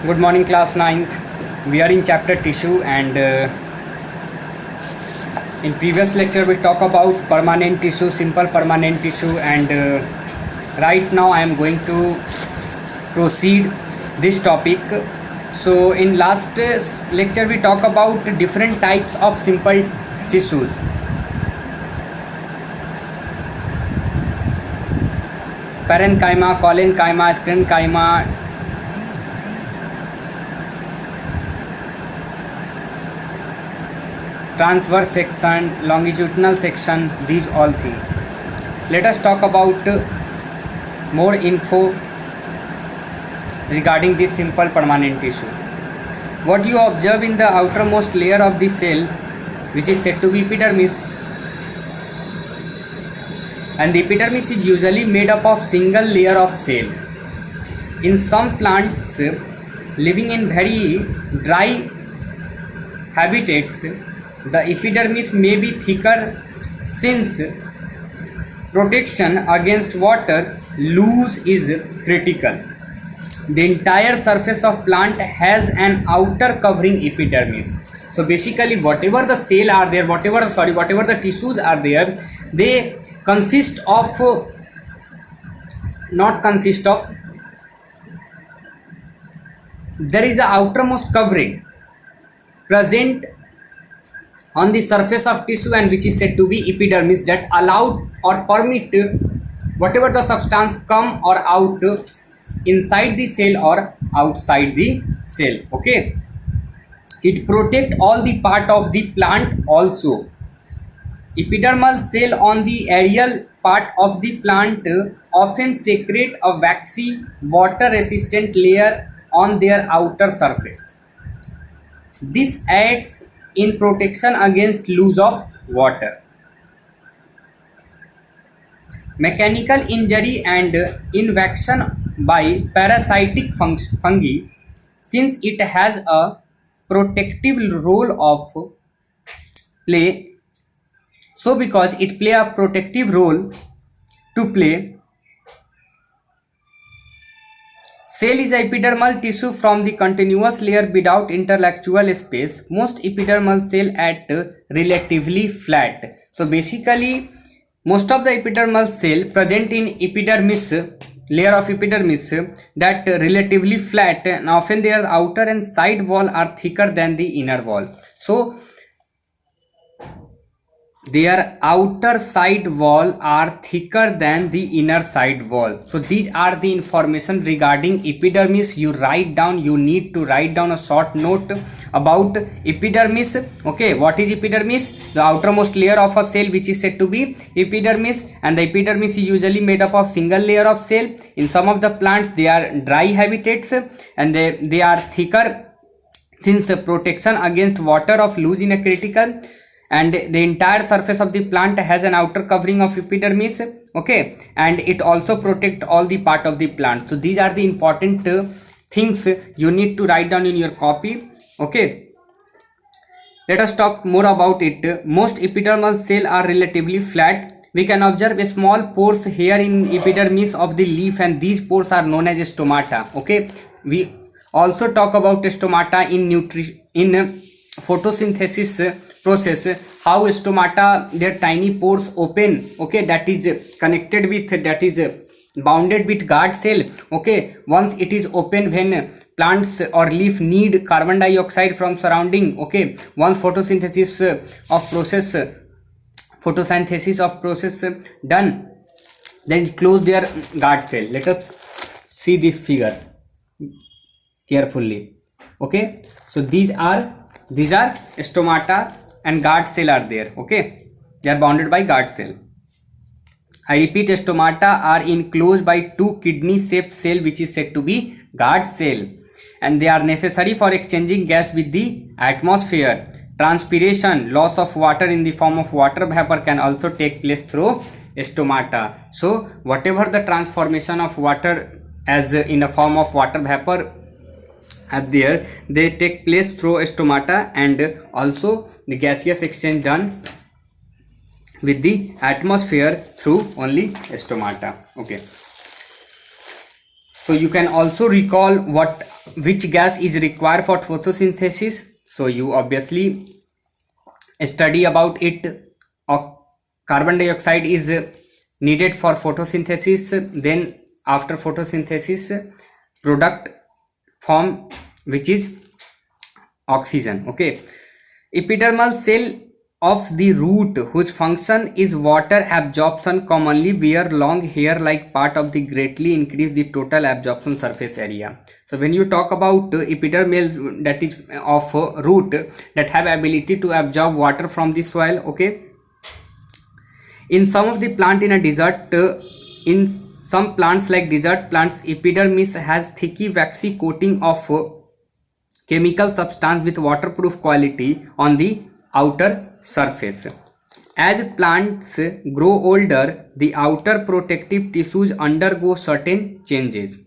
Good morning, class ninth. We are in chapter tissue, and in previous lecture we talk about permanent tissue, simple permanent tissue, and right now I am going to proceed this topic. So in last lecture we talk about different types of simple tissues. Parenchyma, collenchyma, sclerenchyma, transverse section, longitudinal section, these all things. Let us talk about more info regarding this simple permanent tissue. What you observe in the outermost layer of the cell, which is said to be epidermis, and the epidermis is usually made up of single layer of cell. In some plants living in very dry habitats, the epidermis may be thicker since protection against water loss is critical. The entire surface of plant has an outer covering epidermis. So basically whatever the cell are there, whatever the tissues are there, they consist of there is a outermost covering present on the surface of tissue, and which is said to be epidermis, that allowed or permit whatever the substance come or out inside the cell or outside the cell. Okay, it protect all the part of the plant also. Epidermal cell on the aerial part of the plant often secrete a waxy water resistant layer on their outer surface. This aids in protection against loss of water. Mechanical injury and infection by parasitic fungi, since it has a protective role of play. So because it play a protective role to play, cell is epidermal tissue from the continuous layer without interlateral space. Most epidermal cell at relatively flat. So basically most of the epidermal cell present in epidermis, layer of epidermis, that relatively flat, and often their outer and side wall are thicker than the inner wall. So their outer side wall are thicker than the inner side wall. So these are the information regarding epidermis. You write down, you need to write down a short note about epidermis. Okay, what is epidermis? The outermost layer of a cell, which is said to be epidermis, and the epidermis is usually made up of single layer of cell. In some of the plants they are dry habitats, and they are thicker since protection against water of loss in a critical, and the entire surface of the plant has an outer covering of epidermis. Okay, and it also protect all the part of the plant. So these are the important things you need to write down in your copy. Okay, let us talk more about it. Most epidermal cells are relatively flat. We can observe a small pores here in epidermis of the leaf, and these pores are known as stomata. Okay, we also talk about stomata in photosynthesis process, how stomata, their tiny pores open. Okay, that is connected with, that is bounded with guard cell. Okay, once it is open when plants or leaf need carbon dioxide from surrounding. Okay, once photosynthesis of process done, then it close their guard cell. Let us see this figure carefully. Okay, so these are stomata, and guard cell are there. Okay, they are bounded by guard cell. I repeat, stomata are enclosed by two kidney shaped cell, which is said to be guard cell, and they are necessary for exchanging gas with the atmosphere. Transpiration, loss of water in the form of water vapor, can also take place through stomata. So whatever the transformation of water as in a form of water vapor are there, they take place through stomata, and also the gaseous exchange done with the atmosphere through only stomata. Okay, so you can also recall what which gas is required for photosynthesis? So you obviously study about it. Carbon dioxide is needed for photosynthesis. Then after photosynthesis, product form which is oxygen. Okay, epidermal cell of the root whose function is water absorption commonly bear long hair like part of the greatly increase the total absorption surface area. So when you talk about epidermal, that is of root that have ability to absorb water from the soil. Okay, in some of the plant in a desert, in some plants like desert plants, epidermis has thicky waxy coating of chemical substance with waterproof quality on the outer surface. As plants grow older, the outer protective tissues undergo certain changes,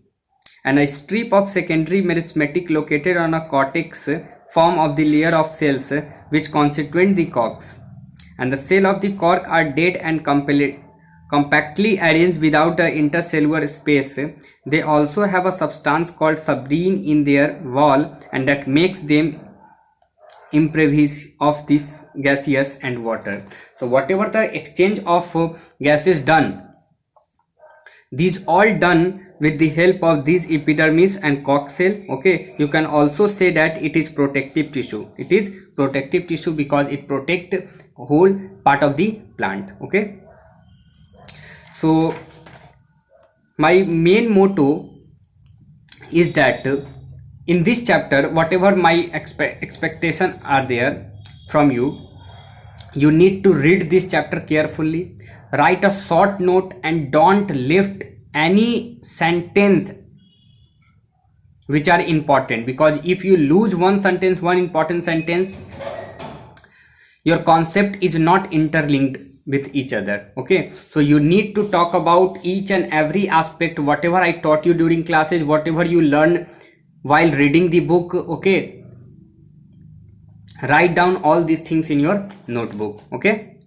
and a strip of secondary meristematic located on a cortex form of the layer of cells which constitute the corks. And the cell of the cork are dead and compactly arranged without the intercellular space. They also have a substance called suberin in their wall, and that makes them impervious of this gaseous and water. So whatever the exchange of gases done, these all done with the help of these epidermis and cork cell. Okay, you can also say that it is protective tissue. It is protective tissue because it protect whole part of the plant. Okay, so my main motto is that in this chapter, whatever my expectation are there from you, you need to read this chapter carefully, write a short note, and don't lift any sentence which are important, because if you lose one sentence, one important sentence, your concept is not interlinked with each other. Okay, so you need to talk about each and every aspect, whatever I taught you during classes, whatever you learn while reading the book. Okay, write down all these things in your notebook. Okay.